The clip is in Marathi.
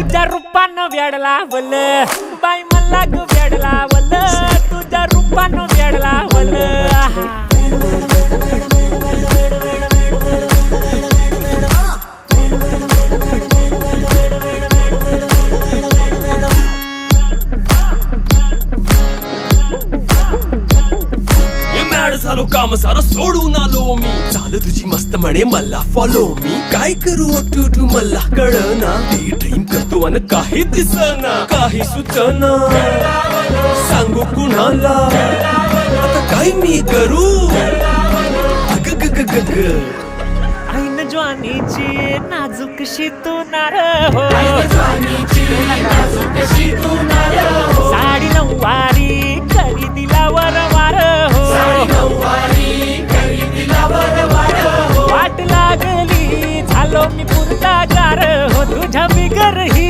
तुझ्या रूपानं वेड लावल बाई मला ग वेड लावल तुझ्या रूपानं वेड लावल झालो काम सारं सोडून आलो मी चाल तुझी मस्त म्हणे मला फॉलो मी काय करू टू मला कळना ती ड्रीम करतो आणि काही दिसना काही सुचना सांगू कुणाला आता काय मी करू अग ग ग ग ग ऐन ज्वानीची नाजूकशी तू नार हो साडी नऊवारी करी दिला वरवार हो वाट लागली झालो मी पुरता गार हो तुझ्या बिगर ही